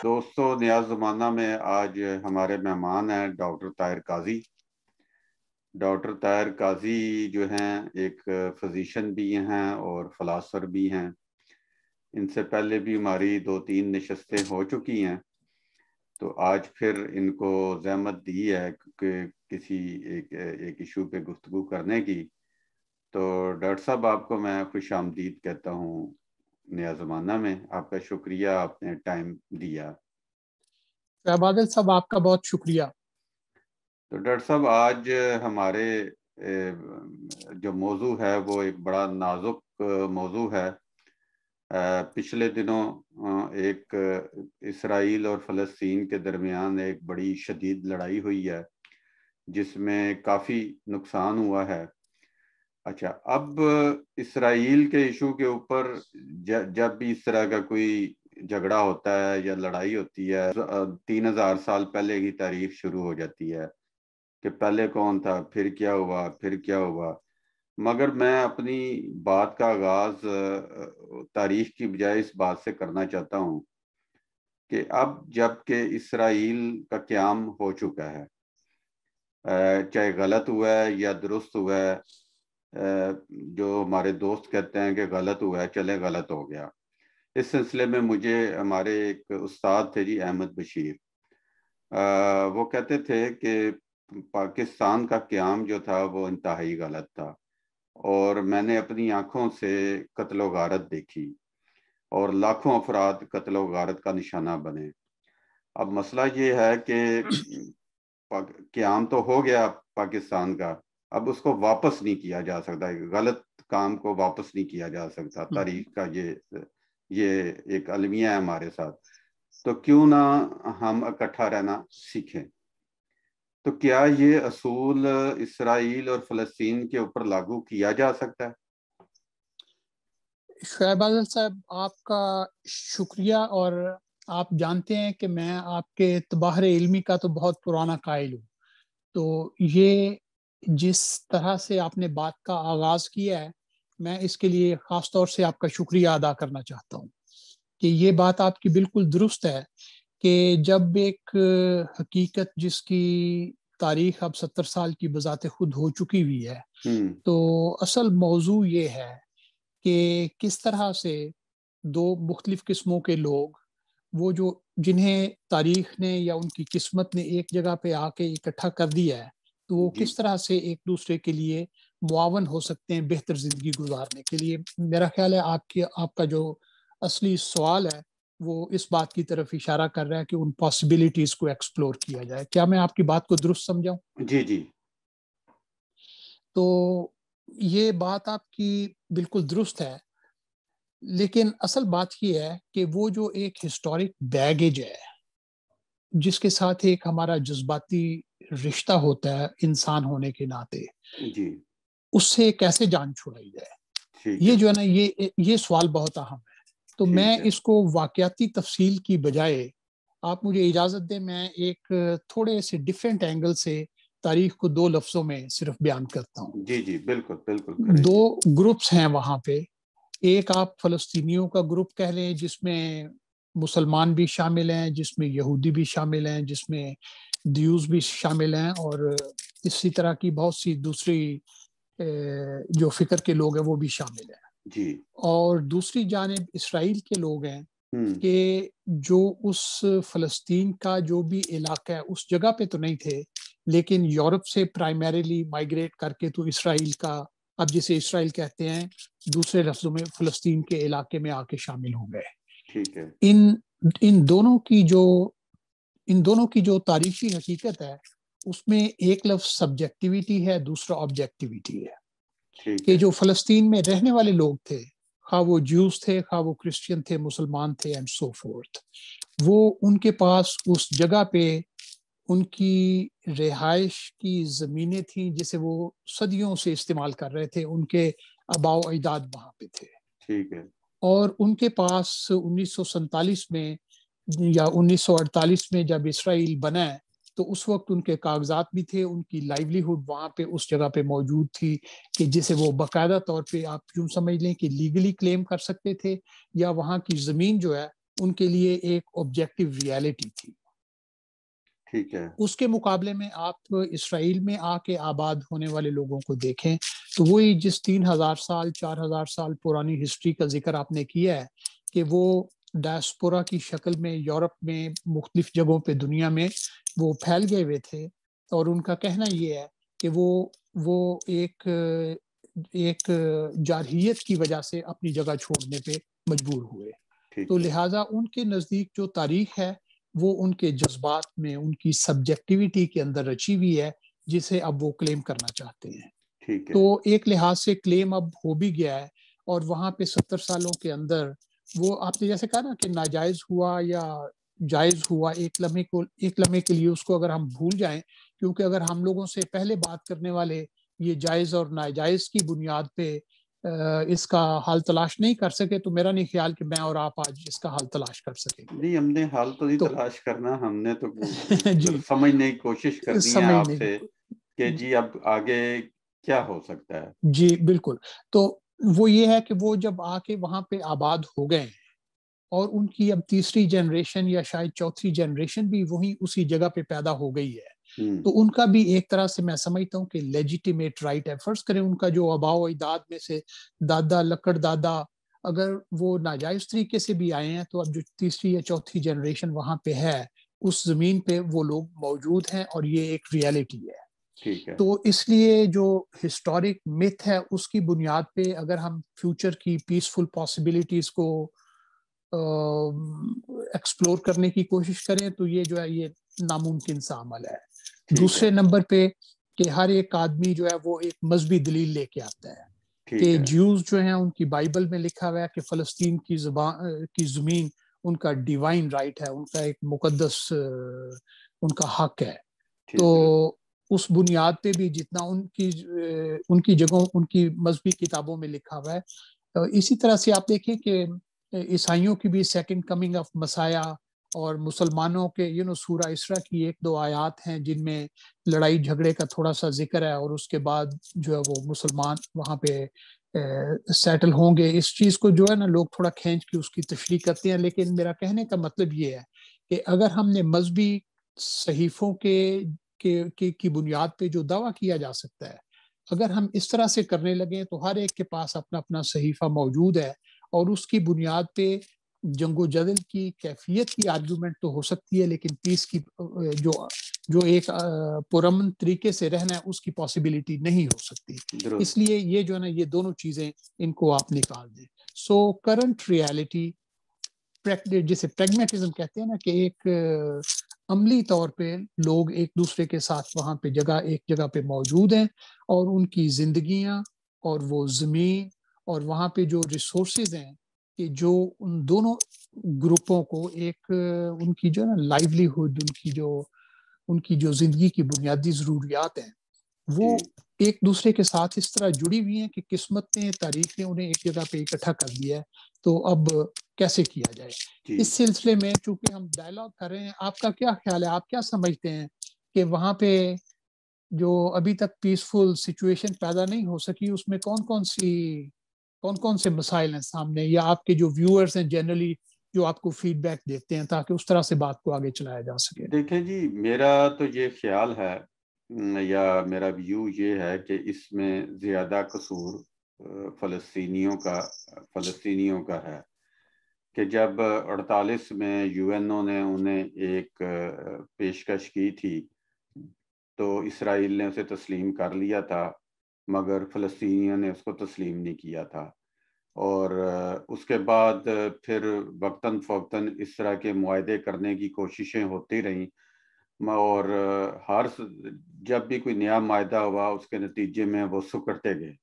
دوستو نیاز زمانہ میں آج ہمارے مہمان ہیں ڈاکٹر طاہر قاضی۔ ڈاکٹر طاہر قاضی جو ہیں ایک فزیشین بھی ہیں اور فلاسفر بھی ہیں۔ ان سے پہلے بھی ہماری 2-3 نشستیں ہو چکی ہیں، تو آج پھر ان کو زحمت دی ہے کہ کسی ایک ایشو پہ گفتگو کرنے کی۔ تو ڈاکٹر صاحب آپ کو میں خوش آمدید کہتا ہوں نیا زمانہ میں۔ آپ کا شکریہ، آپ نے ٹائم دیا۔ بادل صاحب آپ کا بہت شکریہ۔ تو ڈاکٹر صاحب آج ہمارے جو موضوع ہے وہ ایک بڑا نازک موضوع ہے۔ پچھلے دنوں ایک اسرائیل اور فلسطین کے درمیان ایک بڑی شدید لڑائی ہوئی ہے جس میں کافی نقصان ہوا ہے۔ اچھا، اب اسرائیل کے ایشو کے اوپر جب بھی اس طرح کا کوئی جھگڑا ہوتا ہے یا لڑائی ہوتی ہے 3000 سال پہلے کی تاریخ شروع ہو جاتی ہے کہ پہلے کون تھا، پھر کیا ہوا، پھر کیا ہوا۔ مگر میں اپنی بات کا آغاز تاریخ کی بجائے اس بات سے کرنا چاہتا ہوں کہ اب جب کہ اسرائیل کا قیام ہو چکا ہے، چاہے غلط ہوا ہے یا درست ہوا ہے، جو ہمارے دوست کہتے ہیں کہ غلط ہوا ہے، چلے غلط ہو گیا۔ اس سلسلے میں مجھے ہمارے ایک استاد تھے جی احمد بشیر، وہ کہتے تھے کہ پاکستان کا قیام جو تھا وہ انتہائی غلط تھا، اور میں نے اپنی آنکھوں سے قتل و غارت دیکھی اور لاکھوں افراد قتل و غارت کا نشانہ بنے۔ اب مسئلہ یہ ہے کہ قیام تو ہو گیا پاکستان کا، اب اس کو واپس نہیں کیا جا سکتا، غلط کام کو واپس نہیں کیا جا سکتا۔ تاریخ کا یہ ایک المیہ ہے ہمارے ساتھ، تو کیوں نہ ہم اکٹھا رہنا سیکھیں۔ تو کیا یہ اصول اسرائیل اور فلسطین کے اوپر لاگو کیا جا سکتا ہے؟ شعیب عادل صاحب آپ کا شکریہ، اور آپ جانتے ہیں کہ میں آپ کے تباہر علمی کا تو بہت پرانا قائل ہوں، تو یہ جس طرح سے آپ نے بات کا آغاز کیا ہے میں اس کے لیے خاص طور سے آپ کا شکریہ ادا کرنا چاہتا ہوں کہ یہ بات آپ کی بالکل درست ہے کہ جب ایک حقیقت جس کی تاریخ اب 70 سال کی بذات خود ہو چکی ہوئی ہے، تو اصل موضوع یہ ہے کہ کس طرح سے دو مختلف قسموں کے لوگ، وہ جو جنہیں تاریخ نے یا ان کی قسمت نے ایک جگہ پہ آ کے اکٹھا کر دیا ہے، تو وہ کس طرح سے ایک دوسرے کے لیے معاون ہو سکتے ہیں بہتر زندگی گزارنے کے لیے۔ میرا خیال ہے آپ کا جو اصلی سوال ہے وہ اس بات کی طرف اشارہ کر رہا ہے کہ ان پاسبلٹیز کو ایکسپلور کیا جائے۔ کیا میں آپ کی بات کو درست سمجھاؤں؟ جی جی۔ تو یہ بات آپ کی بالکل درست ہے، لیکن اصل بات یہ ہے کہ وہ جو ایک ہسٹورک بیگیج ہے جس کے ساتھ ایک ہمارا جذباتی رشتہ ہوتا ہے انسان ہونے کے ناطے، جی، اس سے کیسے جان چھڑائی جائے، ٹھیک یہ ہے، جو ہے نا یہ سوال بہت اہم ہے۔ تو میں ٹھیک ہے، اس کو واقعاتی تفصیل کی بجائے، آپ مجھے اجازت دیں میں ایک تھوڑے سے ڈیفرنٹ اینگل سے تاریخ کو 2 لفظوں میں صرف بیان کرتا ہوں۔ جی جی، بالکل بالکل کریں 2 جی۔ گروپس ہیں وہاں پہ، ایک آپ فلسطینیوں کا گروپ کہہ لیں جس میں مسلمان بھی شامل ہیں، جس میں یہودی بھی شامل ہیں، جس میں دیوز بھی شامل ہیں، اور اسی طرح کی بہت سی دوسری جو فکر کے لوگ ہیں وہ بھی شامل ہیں۔ جی، اور دوسری جانب اسرائیل کے لوگ ہیں کہ جو اس فلسطین کا جو بھی علاقہ ہے اس جگہ پہ تو نہیں تھے، لیکن یورپ سے پرائمیریلی مائگریٹ کر کے تو اسرائیل کا، اب جسے اسرائیل کہتے ہیں دوسرے لفظوں میں فلسطین کے علاقے میں آ کے شامل ہو گئے۔ ٹھیک ہے، ان دونوں کی جو تاریخی حقیقت ہے اس میں ایک لفظ سبجیکٹیویٹی ہے، دوسرا آبجیکٹیویٹی ہے، ٹھیک کہ ہے، جو فلسطین میں رہنے والے لوگ تھے، خواہ وہ جیوز تھے، خواہ وہ کرسچین تھے، مسلمان تھے اینڈ سو فورتھ، وہ ان کے پاس اس جگہ پہ ان کی رہائش کی زمینیں تھیں جسے وہ صدیوں سے استعمال کر رہے تھے، ان کے آباء و اجداد وہاں پہ تھے۔ ٹھیک ہے، اور ان کے پاس 1947 میں یا 1948 میں جب اسرائیل بنا تو اس وقت ان کے کاغذات بھی تھے، ان کی لائیولیہوڈ وہاں پہ اس جگہ پہ موجود تھی کہ جسے وہ باقاعدہ طور پہ آپ یوں سمجھ لیں کہ لیگلی کلیم کر سکتے تھے، یا وہاں کی زمین جو ہے ان کے لیے ایک آبجیکٹیو ریالٹی تھی. ٹھیک ہے. اس کے مقابلے میں آپ اسرائیل میں آ کے آباد ہونے والے لوگوں کو دیکھیں تو وہی جس 3000 سال 4000 سال پرانی ہسٹری کا ذکر آپ نے کیا ہے کہ وہ ڈائسپورا کی شکل میں یورپ میں مختلف جگہوں پہ دنیا میں وہ پھیل گئے ہوئے تھے. اور ان کا کہنا یہ ہے کہ وہ ایک جارحیت کی وجہ سے اپنی جگہ چھوڑنے پہ مجبور ہوئے. تو لہٰذا ان کے نزدیک جو تاریخ ہے وہ ان کے جذبات میں ان کی سبجیکٹیوٹی کے اندر رچی ہوئی ہے جسے اب وہ کلیم کرنا چاہتے ہیں. تو ایک لحاظ سے کلیم اب ہو بھی گیا ہے اور وہاں پہ 70 سالوں کے اندر وہ آپ نے جیسے کہا نا کہ ناجائز ہوا یا جائز ہوا ایک لمحے کے لیے اس کو اگر ہم بھول جائیں کیونکہ اگر ہم لوگوں سے پہلے بات کرنے والے یہ جائز اور ناجائز کی بنیاد پہ اس کا حل تلاش نہیں کر سکے تو میرا نہیں خیال کہ میں اور آپ آج اس کا حل تلاش کر سکیں گے. نہیں، ہم نے حل تو نہیں تلاش کرنا، ہم نے تو جی سمجھنے کی کوشش کرنی ہے آپ سے کہ جی اب آگے کیا ہو سکتا ہے. جی بالکل. تو وہ یہ ہے کہ وہ جب آ کے وہاں پہ آباد ہو گئے اور ان کی اب تیسری جنریشن یا شاید چوتھی جنریشن بھی وہیں اسی جگہ پہ پیدا ہو گئی ہے تو ان کا بھی ایک طرح سے میں سمجھتا ہوں کہ لیجیٹیمیٹ رائٹ ہے. فرض کریں ان کا جو آباء و اجداد میں سے دادا لکڑ دادا اگر وہ ناجائز طریقے سے بھی آئے ہیں تو اب جو تیسری یا چوتھی جنریشن وہاں پہ ہے اس زمین پہ وہ لوگ موجود ہیں اور یہ ایک ریالٹی ہے. تو اس لیے جو ہسٹورک میتھ ہے اس کی بنیاد پہ اگر ہم فیوچر کی پیسفل پاسبلٹیز کو ایکسپلور کرنے کی کوشش کریں تو یہ جو ہے یہ ناممکن سا عمل ہے. دوسرے نمبر پہ کہ ہر ایک آدمی جو ہے وہ ایک مذہبی دلیل لے کے آتا ہے کہ جیوز جو ہیں ان کی بائبل میں لکھا ہوا ہے کہ فلسطین کی زمین ان کا ڈیوائن رائٹ ہے، ان کا ایک مقدس ان کا حق ہے. تو اس بنیاد پہ بھی جتنا ان کی جگہوں ان کی مذہبی کتابوں میں لکھا ہوا ہے اسی طرح سے آپ دیکھیں کہ عیسائیوں کی بھی سیکنڈ کمنگ آف مسیح اور مسلمانوں کے سورہ اسراء کی 1-2 آیات ہیں جن میں لڑائی جھگڑے کا تھوڑا سا ذکر ہے اور اس کے بعد جو ہے وہ مسلمان وہاں پہ سیٹل ہوں گے. اس چیز کو جو ہے نا لوگ تھوڑا کھینچ کے اس کی تشریح کرتے ہیں لیکن میرا کہنے کا مطلب یہ ہے کہ اگر ہم نے مذہبی صحیفوں کی بنیاد پہ جو دعویٰ کیا جا سکتا ہے اگر ہم اس طرح سے کرنے لگیں تو ہر ایک کے پاس اپنا اپنا صحیفہ موجود ہے اور اس کی بنیاد پہ جنگ و جدل کی کیفیت کی آرگومنٹ تو ہو سکتی ہے لیکن پیس کی جو ایک پرامن طریقے سے رہنا ہے اس کی پاسبلٹی نہیں ہو سکتی. اس لیے یہ جو ہے نا یہ دونوں چیزیں ان کو آپ نکال دیں. سو کرنٹ ریالٹی جسے پریگمیٹزم کہتے ہیں نا کہ ایک عملی طور پہ لوگ ایک دوسرے کے ساتھ وہاں پہ ایک جگہ پہ موجود ہیں اور ان کی زندگیاں اور وہ زمین اور وہاں پہ جو ریسورسز ہیں کہ جو ان دونوں گروپوں کو ایک ان کی جو نا لائیولیہوڈ ان کی جو زندگی کی بنیادی ضروریات ہیں وہ ایک دوسرے کے ساتھ اس طرح جڑی ہوئی ہیں کہ قسمت نے تاریخ نے انہیں ایک جگہ پہ اکٹھا کر دیا ہے. تو اب کیسے کیا جائے اس سلسلے میں چونکہ ہم ڈائیلاگ کر رہے ہیں آپ کا کیا خیال ہے؟ آپ کیا سمجھتے ہیں کہ وہاں پہ جو ابھی تک پیسفل سچویشن پیدا نہیں ہو سکی اس میں کون کون سے مسائل ہیں سامنے یا آپ کے جو ویورز ہیں جنرلی جو آپ کو فیڈ بیک دیتے ہیں تاکہ اس طرح سے بات کو آگے چلایا جا سکے؟ دیکھیں جی میرا تو یہ خیال ہے یا میرا ویو یہ ہے کہ اس میں زیادہ قصور فلسطینیوں کا ہے کہ جب 48 میں یو این او نے انہیں ایک پیشکش کی تھی تو اسرائیل نے اسے تسلیم کر لیا تھا مگر فلسطینیوں نے اس کو تسلیم نہیں کیا تھا اور اس کے بعد پھر وقتاً فوقتاً اس طرح کے معاہدے کرنے کی کوششیں ہوتی رہیں اور جب بھی کوئی نیا معاہدہ ہوا اس کے نتیجے میں وہ سکڑتے گئے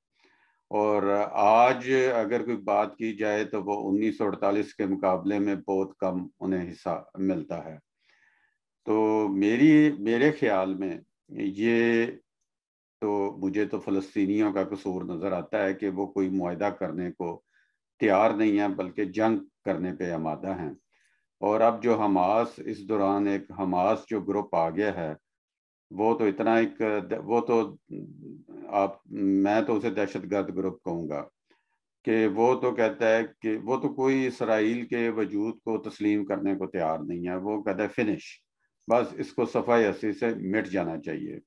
اور آج اگر کوئی بات کی جائے تو وہ 1948 کے مقابلے میں بہت کم انہیں حصہ ملتا ہے. تو میرے خیال میں یہ تو مجھے تو فلسطینیوں کا قصور نظر آتا ہے کہ وہ کوئی معاہدہ کرنے کو تیار نہیں ہے بلکہ جنگ کرنے پہ آمادہ ہیں. اور اب جو حماس اس دوران ایک حماس جو گروپ آ گیا ہے وہ تو اتنا میں تو اسے دہشت گرد گروپ کہوں گا کہ وہ تو کہتا ہے کہ وہ تو کوئی اسرائیل کے وجود کو تسلیم کرنے کو تیار نہیں ہے. وہ کہتا ہے فنش، بس اس کو صفحہ ہستی سے مٹ جانا چاہیے.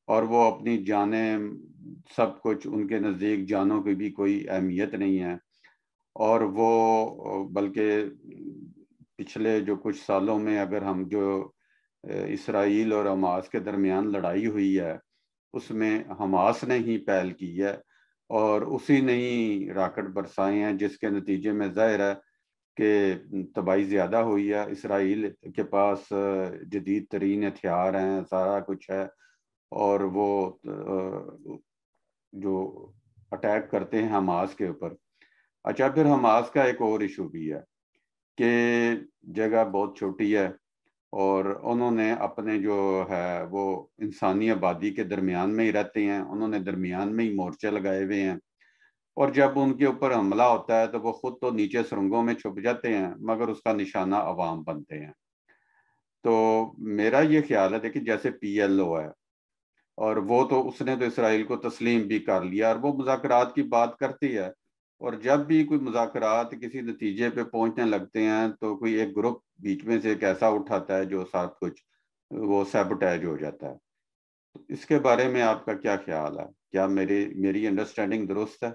اور وہ اپنی جانیں، سب کچھ ان کے نزدیک جانوں کی بھی کوئی اہمیت نہیں ہے. اور وہ بلکہ پچھلے جو کچھ سالوں میں اگر ہم جو اسرائیل اور حماس کے درمیان لڑائی ہوئی ہے اس میں حماس نے ہی پہل کی ہے اور اسی نے ہی راکٹ برسائے ہیں، جس کے نتیجے میں ظاہر ہے کہ تباہی زیادہ ہوئی ہے. اسرائیل کے پاس جدید ترین ہتھیار ہیں، سارا کچھ ہے، اور وہ جو اٹیک کرتے ہیں حماس کے اوپر. اچھا، پھر حماس کا ایک اور ایشو بھی ہے کہ جگہ بہت چھوٹی ہے اور انہوں نے اپنے جو ہے وہ انسانی آبادی کے درمیان میں ہی رہتے ہیں، انہوں نے درمیان میں ہی مورچے لگائے ہوئے ہیں، اور جب ان کے اوپر حملہ ہوتا ہے تو وہ خود تو نیچے سرنگوں میں چھپ جاتے ہیں مگر اس کا نشانہ عوام بنتے ہیں. تو میرا یہ خیال ہے کہ جیسے پی ایل او ہے اور وہ تو اس نے تو اسرائیل کو تسلیم بھی کر لیا اور وہ مذاکرات کی بات کرتی ہے، اور جب بھی کوئی مذاکرات کسی نتیجے پہ پہنچنے لگتے ہیں تو کوئی ایک گروپ بیچ میں سے ایک ایسا اٹھاتا ہے جو سب کچھ وہ سیبوٹیج ہو جاتا ہے. اس کے بارے میں آپ کا کیا خیال ہے؟ کیا میری انڈرسٹینڈنگ درست ہے؟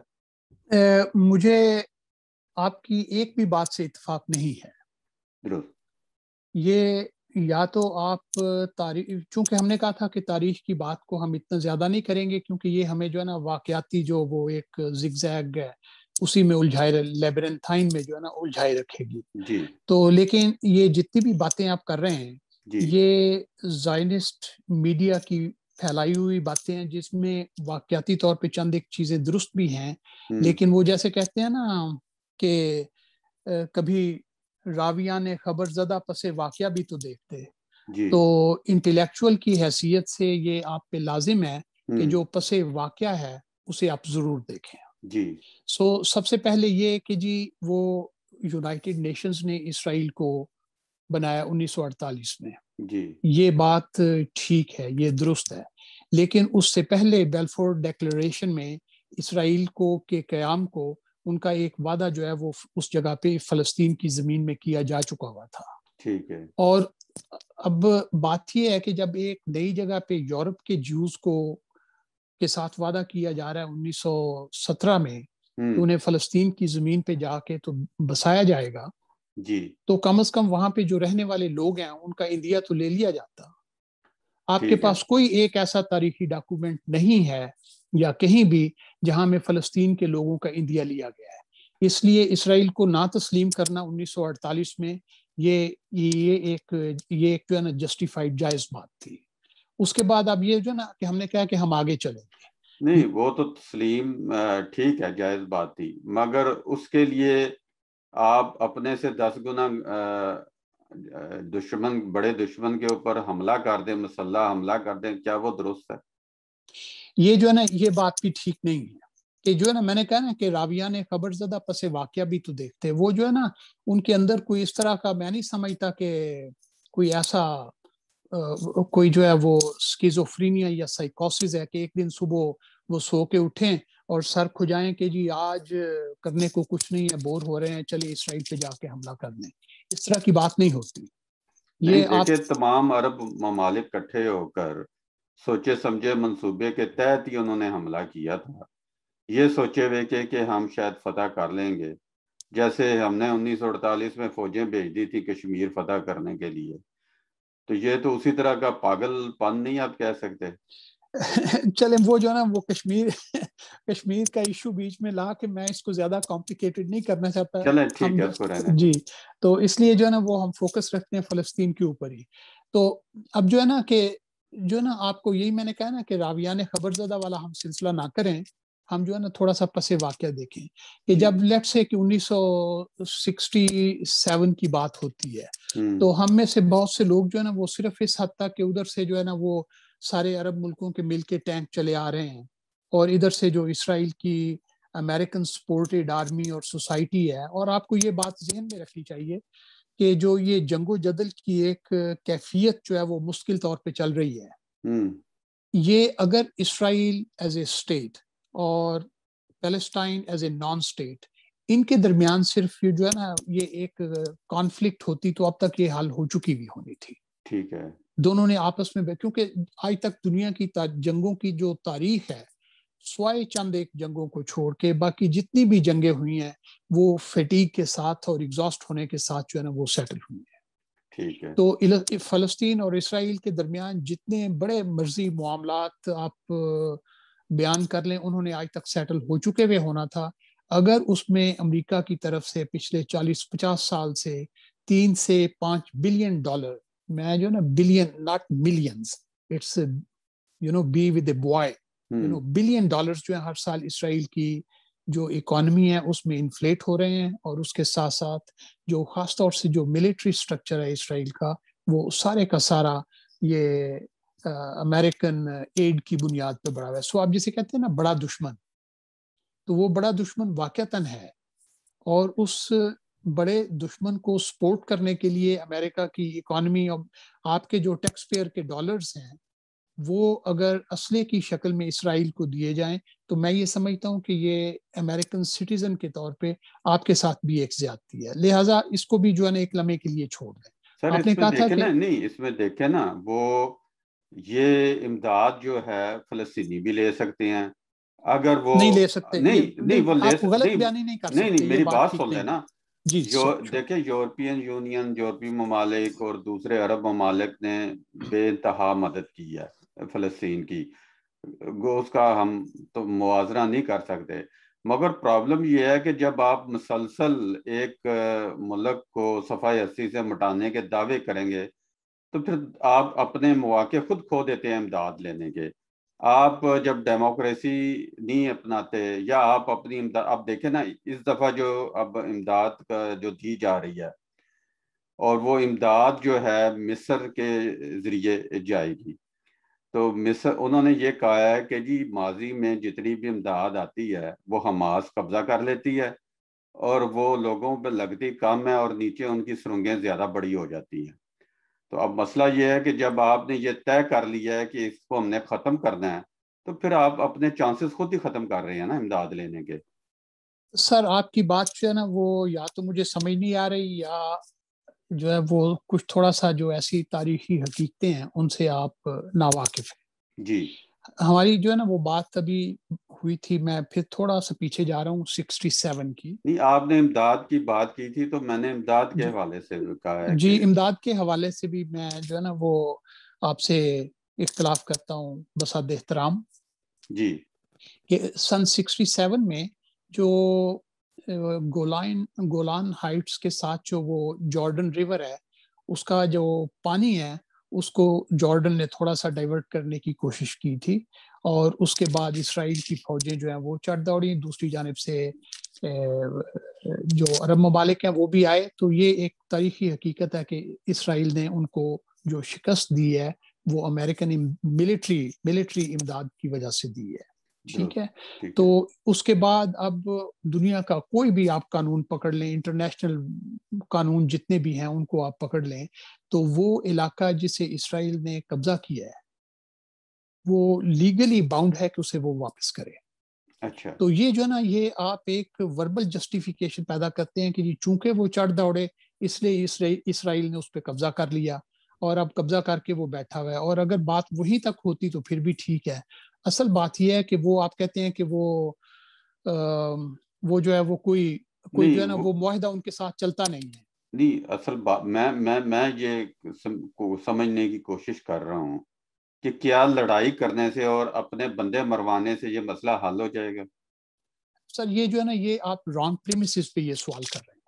مجھے آپ کی ایک بھی بات سے اتفاق نہیں ہے. درست. یہ یا تو آپ تاریخ، چونکہ ہم نے کہا تھا کہ تاریخ کی بات کو ہم اتنا زیادہ نہیں کریں گے کیونکہ یہ ہمیں جو ہے نا واقعاتی جو وہ ایک زگ زیگ ہے اسی میں الجھائے، لیبرنتھائن میں جو ہے نا الجھائے رکھے گی. جی تو لیکن یہ جتنی بھی باتیں آپ کر رہے ہیں جی یہ زائنسٹ میڈیا کی پھیلائی ہوئی باتیں ہیں جس میں واقعاتی طور پہ چند ایک چیزیں درست بھی ہیں، لیکن وہ جیسے کہتے ہیں نا کہ کبھی راویان خبر زدہ پس واقعہ بھی تو دیکھتے. جی تو انٹلیکچوئل کی حیثیت سے یہ آپ پہ لازم ہے کہ جو پس واقعہ ہے اسے آپ ضرور دیکھیں. جی سب سے پہلے یہ کہ جی وہ یونائٹڈ نیشنز نے اسرائیل کو بنایا 1948 میں، جی یہ بات ٹھیک ہے، یہ درست ہے، لیکن اس سے پہلے بیلفور ڈیکلریشن میں اسرائیل کو کے قیام کو ان کا ایک وعدہ جو ہے وہ اس جگہ پہ فلسطین کی زمین میں کیا جا چکا ہوا تھا. ٹھیک ہے. اور اب بات یہ ہے کہ جب ایک نئی جگہ پہ یورپ کے جوز کو کے ساتھ وعدہ کیا جا رہا ہے 1917 میں کہ انہیں فلسطین کی زمین پہ جا کے تو بسایا جائے گا، جی تو کم از کم وہاں پہ جو رہنے والے لوگ ہیں ان کا عندیہ تو لے لیا جاتا. آپ کے ٹھیک ہے. پاس کوئی ایک ایسا تاریخی ڈاکومنٹ نہیں ہے یا کہیں بھی جہاں میں فلسطین کے لوگوں کا عندیہ لیا گیا ہے. اس لیے اسرائیل کو نہ تسلیم کرنا 1948 میں یہ ایک جو ہے نا جسٹیفائڈ جائز بات تھی. اس کے بعد اب یہ جو نا کہ ہم نے کہا کہ ہم آگے چلیں گے. نہیں، وہ تو تسلیم ٹھیک ہے، جائز بات تھی، مگر اس کے لیے آپ اپنے سے 10 گنا بڑے دشمن کے اوپر حملہ کر دیں، مسلح حملہ کر دیں، کیا وہ درست ہے؟ یہ جو ہے نا یہ بات بھی ٹھیک نہیں ہے کہ جو ہے نا میں نے کہا نا کہ راویان خبر زدہ پس واقعہ بھی تو دیکھتے. وہ جو ہے نا ان کے اندر کوئی اس طرح کا میں نہیں سمجھتا کہ کوئی ایسا کوئی جو ہے وہ سکیزوفرینیا یا سائیکوسس ہے کہ ایک دن صبح وہ سو کے اٹھیں اور سر کھجائیں کہ جی آج کرنے کو کچھ نہیں ہے، بور ہو رہے ہیں، چلے اسرائیل پہ جا کے حملہ کر دیں. اس طرح کی بات نہیں ہوتی. نہیں، یہ آپ دیکھیں تمام عرب ممالک کٹھے ہو کر سوچے سمجھے منصوبے کے تحت ہی انہوں نے حملہ کیا تھا. یہ سوچے ہوئے کہ ہم شاید فتح کر لیں گے، جیسے ہم نے 1948 میں فوجیں بھیج دی تھی کشمیر فتح کرنے کے لیے. تو یہ تو اسی طرح کا پاگل پن نہیں آپ کہہ سکتے. چلیں وہ جو ہے نا وہ کشمیر کا ایشو بیچ میں لا کے میں اس کو زیادہ کمپلیکیٹڈ نہیں کرنا چاہتا. چلیں ٹھیک ہم ہے، اس کو رہنے دیں. جی تو اس لیے جو ہے نا وہ ہم فوکس رکھتے ہیں فلسطین کے اوپر ہی. تو اب جو ہے نا کہ جو ہے نا آپ کو یہی میں نے کہا نا کہ راویان خبر زدہ والا ہم سلسلہ نہ کریں، ہم جو ہے نا تھوڑا سا پس واقعہ دیکھیں کہ جب لیٹ سے کہ 1967 کی بات ہوتی ہے تو ہم میں سے بہت سے لوگ جو ہے نا وہ صرف اس حد تک کہ ادھر سے جو ہے نا وہ سارے عرب ملکوں کے مل کے ٹینک چلے آ رہے ہیں اور ادھر سے جو اسرائیل کی امریکن سپورٹڈ آرمی اور سوسائٹی ہے. اور آپ کو یہ بات ذہن میں رکھنی چاہیے کہ جو یہ جنگ و جدل کی ایک کیفیت جو ہے وہ مشکل طور پہ چل رہی ہے. یہ اگر اسرائیل ایز اے اسٹیٹ اور Palestine as a non state, ان کے درمیان صرف یہ جو ہے نا یہ ایک کانفلکٹ ہوتی تو اب تک یہ حل ہو چکی بھی ہونی تھی. ٹھیک ہے. دونوں نے آپس میں، کیونکہ آج تک دنیا کی جنگوں کی جو تاریخ ہے، سوائے چند ایک جنگوں کو چھوڑ کے باقی جتنی بھی جنگیں ہوئی ہیں وہ فیٹیگ کے ساتھ اور ایگزاسٹ ہونے کے ساتھ جو ہے نا وہ سیٹل ہوئی ہیں. ٹھیک ہے. تو فلسطین اور اسرائیل کے درمیان جتنے بڑے مرضی معاملات آپ بیان کر لیں، انہوں نے آج تک سیٹل ہو چکے ہوئے ہونا تھا اگر اس میں امریکہ کی طرف سے پچھلے 40-50 سال سے 3 سے 5 بلین ڈالر، میں جو نا billion not millions, it's B with a boy, billion dollars جو ہیں ہر سال اسرائیل کی جو اکانومی ہے اس میں انفلیٹ ہو رہے ہیں، اور اس کے ساتھ ساتھ جو خاص طور سے جو ملٹری سٹرکچر ہے اسرائیل کا، وہ سارے کا سارا یہ امریکن ایڈ کی بنیاد پہ بڑھا ہوا ہے. سو آپ جسے کہتے ہیں نا بڑا دشمن، تو وہ بڑا دشمن واقعتاً ہے، اور اس بڑے دشمن کو سپورٹ کرنے کے لیے امریکہ کی اکانومی اور آپ کے جو ٹیکس پیئر کے ڈالرز ہیں وہ اگر اسلحے کی شکل میں اسرائیل کو دیے جائیں تو میں یہ سمجھتا ہوں کہ یہ امریکن سٹیزن کے طور پہ آپ کے ساتھ بھی ایک زیادتی ہے، لہٰذا اس کو بھی جو ہے نا ایک لمحے کے لیے چھوڑ دیں. سر آپ اس نے میں کہا تھا دیکھیں کہ نا، نہیں اس میں دیکھیں نا، وہ یہ امداد جو ہے فلسطینی بھی لے سکتے ہیں اگر وہ نہیں لے سکتے، نہیں وہ لے آپ غلط نہیں بیانی نہیں کر نہیں سکتے، نہیں یہ میری بات بات ٹھیک سن نہیں لینا. ہے. جی دیکھیں یورپین یونین، یورپی ممالک اور دوسرے عرب ممالک نے بے انتہا مدد کی ہے فلسطین کی، اس کا ہم تو موازنہ نہیں کر سکتے. مگر پرابلم یہ ہے کہ جب آپ مسلسل ایک ملک کو صفحہ ہستی سے مٹانے کے دعوے کریں گے تو پھر آپ اپنے مواقع خود کھو دیتے ہیں امداد لینے کے. آپ جب ڈیموکریسی نہیں اپناتے یا آپ اپنی امداد، اب دیکھیں نا اس دفعہ جو اب امداد کا جو دی جا رہی ہے، اور وہ امداد جو ہے مصر کے ذریعے جائے گی، تو مصر انہوں نے یہ کہا ہے کہ جی ماضی میں جتنی بھی امداد آتی ہے وہ حماس قبضہ کر لیتی ہے اور وہ لوگوں پہ لگتی کم ہے اور نیچے ان کی سرنگیں زیادہ بڑی ہو جاتی ہیں. تو اب مسئلہ یہ ہے کہ جب آپ نے یہ طے کر لیا ہے کہ اس کو ہم نے ختم کرنا ہے تو پھر آپ اپنے چانسز خود ہی ختم کر رہے ہیں نا امداد لینے کے. سر آپ کی بات جو ہے نا وہ یا تو مجھے سمجھ نہیں آ رہی، یا جو ہے وہ کچھ تھوڑا سا جو ایسی تاریخی حقیقتیں ہیں ان سے آپ ناواقف ہیں. جی ہماری جو ہے نا وہ بات ابھی ہوئی تھی، میں پھر تھوڑا سا پیچھے جا رہا ہوں 67 کی. نہیں، آپ نے امداد کی بات کی تھی تو میں نے امداد کے جی حوالے سے کہا ہے جی، کہ امداد کے حوالے سے بھی میں جو ہے نا وہ آپ سے اختلاف کرتا ہوں بساد احترام. جی کہ سن 67 میں جو گولان ہائٹس کے ساتھ جو وہ جارڈن ریور ہے اس کا جو پانی ہے اس کو جارڈن نے تھوڑا سا ڈائیورٹ کرنے کی کوشش کی تھی، اور اس کے بعد اسرائیل کی فوجیں جو ہیں وہ چڑھ دوڑی، دوسری جانب سے جو عرب ممالک ہیں وہ بھی آئے. تو یہ ایک تاریخی حقیقت ہے کہ اسرائیل نے ان کو جو شکست دی ہے وہ امریکن ملٹری امداد کی وجہ سے دی ہے. ٹھیک ہے. ٹھیک تو ہے. اس کے بعد اب دنیا کا کوئی بھی آپ قانون پکڑ لیں، انٹرنیشنل قانون جتنے بھی ہیں ان کو آپ پکڑ لیں، تو وہ علاقہ جسے اسرائیل نے قبضہ کیا ہے وہ لیگلی باؤنڈ ہے کہ اسے وہ واپس کرے. اچھا. تو یہ جو ہے نا یہ آپ ایک وربل جسٹیفیکیشن پیدا کرتے ہیں کہ جی چونکہ وہ چڑھ دوڑے اس لیے اسرائیل نے اس پہ قبضہ کر لیا اور اب قبضہ کر کے وہ بیٹھا ہوا ہے. اور اگر بات وہیں تک ہوتی تو پھر بھی ٹھیک ہے. اصل بات یہ ہے کہ وہ آپ کہتے ہیں کہ وہ جو ہے وہ کوئی جو ہے نا وہ معاہدہ ان کے ساتھ چلتا نہیں ہے. نہیں، اصل بات میں یہ سمجھنے کی کوشش کر رہا ہوں کہ کیا لڑائی کرنے سے اور اپنے بندے مروانے سے یہ مسئلہ حل ہو جائے گا؟ سر یہ جو ہے نا یہ آپ رانگ پریمیسز پہ یہ سوال کر رہے ہیں.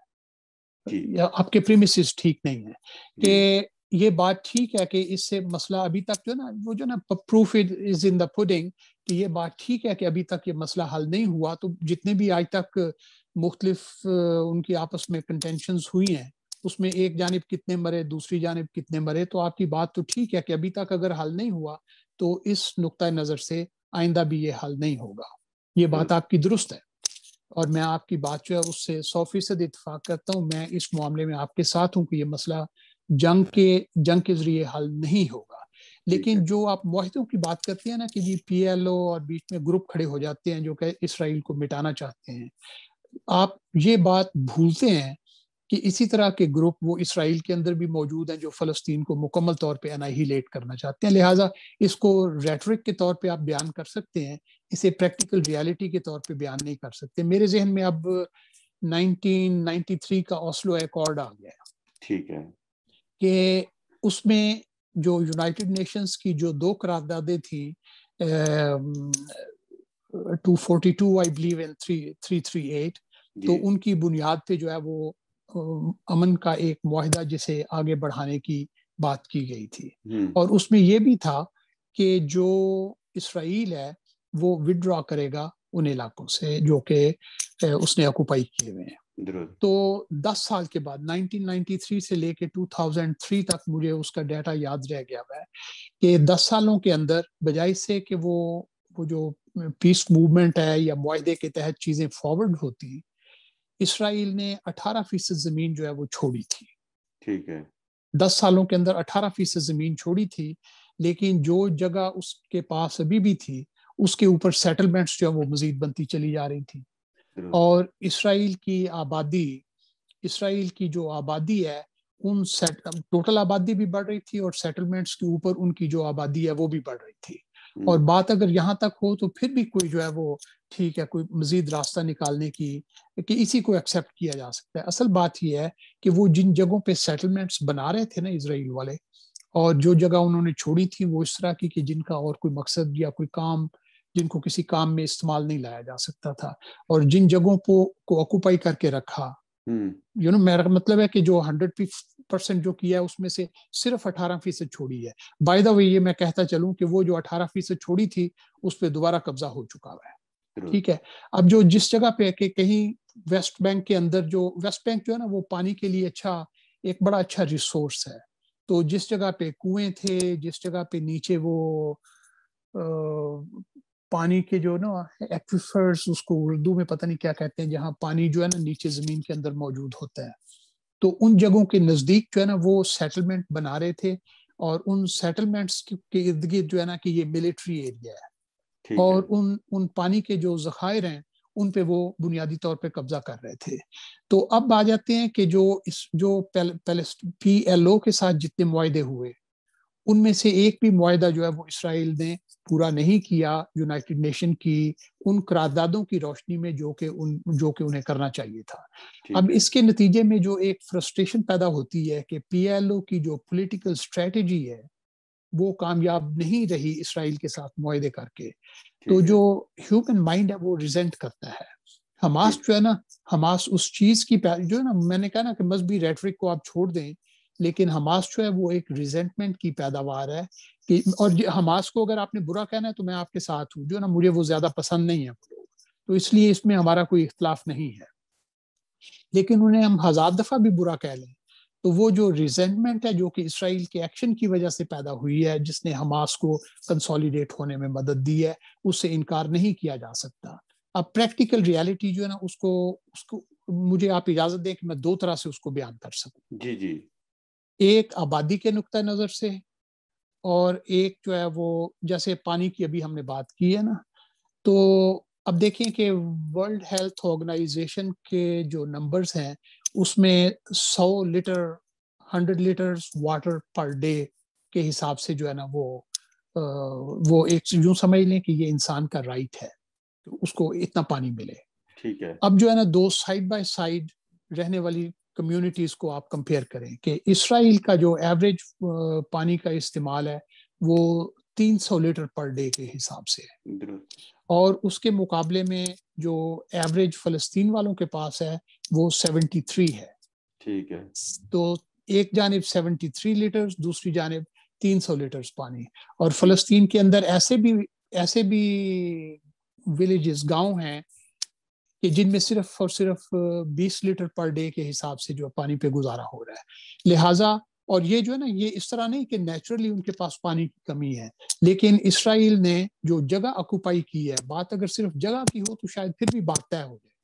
جی آپ کے پریمیسز ٹھیک نہیں ہیں. جی کہ یہ بات ٹھیک ہے کہ اس سے مسئلہ ابھی تک جو ہے نا وہ جو نا proof is in the pudding, کہ یہ بات ٹھیک ہے کہ ابھی تک یہ مسئلہ حل نہیں ہوا. تو جتنے بھی آج تک مختلف ان کی آپس میں کنٹینشنز ہوئی ہیں اس میں ایک جانب کتنے مرے دوسری جانب کتنے مرے، تو آپ کی بات تو ٹھیک ہے کہ ابھی تک اگر حل نہیں ہوا تو اس نقطۂ نظر سے آئندہ بھی یہ حل نہیں ہوگا. یہ بات آپ کی درست ہے اور میں آپ کی بات جو ہے اس سے 100% اتفاق کرتا ہوں. میں اس معاملے میں آپ کے ساتھ ہوں کہ یہ مسئلہ جنگ کے ذریعے حل نہیں ہوگا. لیکن جو آپ معاہدوں کی بات کرتے ہیں نا کہ جی پی ایل او اور بیچ میں گروپ کھڑے ہو جاتے ہیں جو کہ اسرائیل کو مٹانا چاہتے ہیں، آپ یہ بات بھولتے ہیں کہ اسی طرح کے گروپ وہ اسرائیل کے اندر بھی موجود ہیں جو فلسطین کو مکمل طور پہ انہیلیٹ کرنا چاہتے ہیں. لہٰذا اس کو ریٹرک کے طور پہ آپ بیان کر سکتے ہیں، اسے پریکٹیکل ریالٹی کے طور پہ بیان نہیں کر سکتے. میرے ذہن میں اب 1993 کا اوسلو ایکارڈ آ گیا ٹھیک ہے کہ اس میں جو یونائٹڈ نیشنز کی جو 2 قراردادیں تھیں 242 آئی بلیو ان 338، تو ان کی بنیاد پہ جو ہے وہ امن کا ایک معاہدہ جسے آگے بڑھانے کی بات کی گئی تھی. اور اس میں یہ بھی تھا کہ جو اسرائیل ہے وہ وڈرا کرے گا ان علاقوں سے جو کہ اس نے آکوپائی کیے ہوئے ہیں. تو 10 سال کے بعد 1993 سے لے کے 2003 تک مجھے اس کا ڈیٹا یاد رہ گیا ہے کہ 10 سالوں کے اندر بجائے سے کہ وہ جو پیس موومنٹ ہے یا معاہدے کے تحت چیزیں فارورڈ ہوتی، اسرائیل نے 18% زمین جو ہے وہ چھوڑی تھی. ٹھیک ہے 10 سالوں کے اندر 18% زمین چھوڑی تھی، لیکن جو جگہ اس کے پاس ابھی بھی تھی اس کے اوپر سیٹلمنٹس جو ہے وہ مزید بنتی چلی جا رہی تھی. اور اسرائیل کی جو آبادی ہے ان ٹوٹل آبادی بھی بڑھ رہی تھی اور سیٹلمنٹس کے اوپر ان کی جو آبادی ہے وہ بھی بڑھ رہی تھی. اور بات اگر یہاں تک ہو تو پھر بھی کوئی جو ہے وہ ٹھیک ہے، کوئی مزید راستہ نکالنے کی کہ اسی کو ایکسیپٹ کیا جا سکتا ہے. اصل بات یہ ہے کہ وہ جن جگہوں پہ سیٹلمنٹس بنا رہے تھے نا اسرائیل والے، اور جو جگہ انہوں نے چھوڑی تھی وہ اس طرح کی کہ جن کا اور کوئی مقصد یا کوئی کام، جن کو کسی کام میں استعمال نہیں لایا جا سکتا تھا، اور جن جگہوں کو آکوپائی کر کے رکھا، میرا مطلب ہے کہ جو 100% جو کیا ہے اس میں سے صرف 18% چھوڑی ہے. بائی دا وے یہ میں کہتا چلوں کہ وہ جو 18% چھوڑی تھی اس پہ دوبارہ قبضہ ہو چکا ہوا ہے. ٹھیک ہے، اب جو جس جگہ پہ کہ کہیں ویسٹ بینک کے اندر، جو ویسٹ بینک جو ہے نا وہ پانی کے لیے ایک بڑا اچھا ریسورس ہے. تو جس جگہ پہ کنویں تھے، جس جگہ پہ نیچے وہ پانی کے جو نا ایکویفرز، اس کو اردو میں پتہ نہیں کیا کہتے ہیں، جہاں پانی جو ہے نا نیچے زمین کے اندر موجود ہوتا ہے، تو ان جگہوں کے نزدیک جو ہے نا وہ سیٹلمنٹ بنا رہے تھے. اور ان سیٹلمنٹس کے ارد گرد جو ہے نا کہ یہ ملٹری ایریا ہے، اور ان پانی کے جو ذخائر ہیں ان پہ وہ بنیادی طور پہ قبضہ کر رہے تھے. تو اب آ جاتے ہیں کہ جو پی ایل او کے ساتھ جتنے معاہدے ہوئے ان میں سے ایک بھی معاہدہ جو ہے وہ اسرائیل نے پورا نہیں کیا یونائٹڈ نیشن کی ان قراردادوں کی روشنی میں جو کہ انہیں کرنا چاہیے تھا. اب اس کے نتیجے میں جو ایک فرسٹریشن پیدا ہوتی ہے کہ پی ایل او کی جو پولیٹیکل اسٹریٹجی ہے وہ کامیاب نہیں رہی اسرائیل کے ساتھ معاہدے کر کے. تو جو ہیومن مائنڈ ہے وہ ریزنٹ کرتا ہے. حماس جو ہے نا، حماس اس چیز کی جو ہے نا، میں نے کہا نا کہ مذہبی ریٹرک کو آپ چھوڑ دیں، لیکن حماس جو ہے وہ ایک ریزنٹمنٹ کی پیداوار ہے کہ، اور حماس کو اگر آپ نے برا کہنا ہے تو میں آپ کے ساتھ ہوں، جو نا مجھے وہ زیادہ پسند نہیں ہے وہ لوگ، تو اس لیے اس میں ہمارا کوئی اختلاف نہیں ہے. لیکن انہیں ہم 1000 دفعہ بھی برا کہہ لیں تو وہ جو ریزنٹمنٹ ہے جو کہ اسرائیل کے ایکشن کی وجہ سے پیدا ہوئی ہے، جس نے حماس کو کنسولیڈیٹ ہونے میں مدد دی ہے، اس سے انکار نہیں کیا جا سکتا. اب پریکٹیکل ریالٹی جو ہے نا اس کو مجھے آپ اجازت دیں کہ میں 2 طرح سے اس کو بیان کر سکوں. جی ایک آبادی کے نقطہ نظر سے، اور ایک جو ہے وہ جیسے پانی کی ابھی ہم نے بات کی ہے نا. تو اب دیکھیں کہ ورلڈ ہیلتھ آرگنائزیشن کے جو نمبرز ہیں اس میں 100 لیٹرز واٹر پر ڈے کے حساب سے جو ہے نا وہ ایک یوں سمجھ لیں کہ یہ انسان کا رائٹ ہے تو اس کو اتنا پانی ملے. ٹھیک ہے. اب جو ہے نا 2 سائڈ بائی سائڈ رہنے والی کمیونٹیز کو آپ کمپیئر کریں کہ اسرائیل کا جو ایوریج پانی کا استعمال ہے وہ 300 لیٹر پر ڈے کے حساب سے ہے، اور اس کے مقابلے میں جو ایوریج فلسطین والوں کے پاس ہے وہ 73 ہے. ٹھیک ہے. تو ایک جانب 73 لیٹرز، دوسری جانب 300 لیٹرز پانی. اور فلسطین کے اندر ایسے بھی ولیجز، گاؤں ہیں کہ جن میں صرف اور صرف 20 لیٹر پر ڈے کے حساب سے جو پانی پہ گزارا ہو رہا ہے. لہٰذا اور یہ جو ہے نا یہ اس طرح نہیں کہ نیچرلی ان کے پاس پانی کی کمی ہے، لیکن اسرائیل نے جو جگہ آکوپائی کی ہے، بات اگر صرف جگہ کی ہو تو شاید پھر بھی بات طے ہو جائے.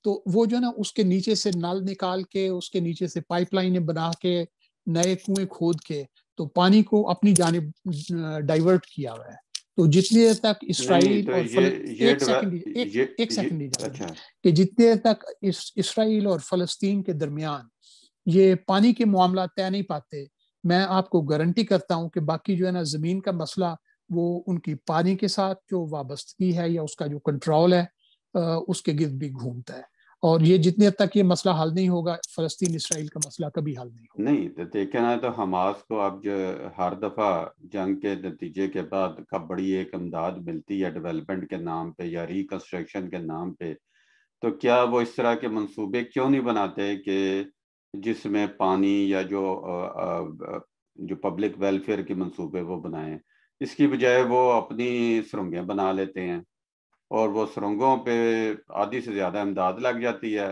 تو وہ جو ہے نا اس کے نیچے سے نل نکال کے، اس کے نیچے سے پائپ لائنیں بنا کے، نئے کنویں کھود کے، تو پانی کو اپنی جانب ڈائیورٹ کیا ہوا ہے. تو جتنی دیر تک اسرائیل اور ایک سیکنڈ اچھا کہ جتنی دیر تک اسرائیل اور فلسطین کے درمیان یہ پانی کے معاملات طے نہیں پاتے, میں آپ کو گارنٹی کرتا ہوں کہ باقی جو ہے نا زمین کا مسئلہ وہ ان کی پانی کے ساتھ جو وابستگی ہے یا اس کا جو کنٹرول ہے اس کے گرد بھی گھومتا ہے. اور یہ جتنے تک یہ مسئلہ حل نہیں ہوگا, فلسطین اسرائیل کا مسئلہ کبھی حل نہیں ہوگا. نہیں تو دیکھیں نا, تو حماس کو اب جو ہر دفعہ جنگ کے نتیجے کے بعد کب بڑی ایک امداد ملتی ہے ڈیولپمنٹ کے نام پہ یا ریکنسٹرکشن کے نام پہ, تو کیا وہ اس طرح کے منصوبے کیوں نہیں بناتے کہ جس میں پانی یا جو پبلک ویلفیئر کے منصوبے وہ بنائیں. اس کی بجائے وہ اپنی سرنگیں بنا لیتے ہیں اور وہ سرنگوں پہ آدھی سے زیادہ امداد لگ جاتی ہے,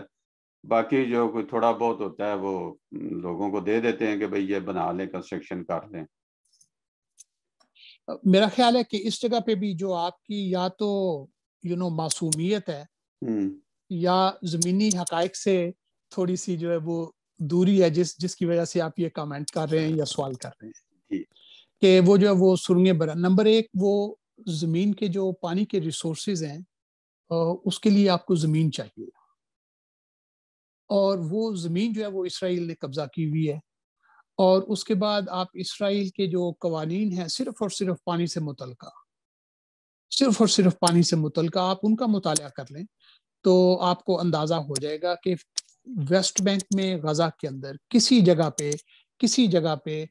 باقی جو کوئی تھوڑا بہت ہوتا ہے وہ لوگوں کو دے دیتے ہیں کہ بھئی یہ بنا لیں, کنسٹرکشن کر لیں. میرا خیال ہے کہ اس جگہ پہ بھی جو آپ کی یا تو معصومیت ہے یا زمینی حقائق سے تھوڑی سی جو ہے وہ دوری ہے جس کی وجہ سے آپ یہ کامنٹ کر رہے ہیں یا سوال کر رہے ہیں کہ وہ جو ہے وہ سرنگیں بنا. نمبر ایک, وہ زمین کے جو پانی کے ریسورسز ہیں اس کے لیے آپ کو زمین چاہیے, اور وہ زمین جو ہے وہ اسرائیل نے قبضہ کی ہوئی ہے. اور اس کے بعد آپ اسرائیل کے جو قوانین ہیں صرف اور صرف پانی سے متعلقہ آپ ان کا مطالعہ کر لیں تو آپ کو اندازہ ہو جائے گا کہ ویسٹ بینک میں غزہ کے اندر کسی جگہ پہ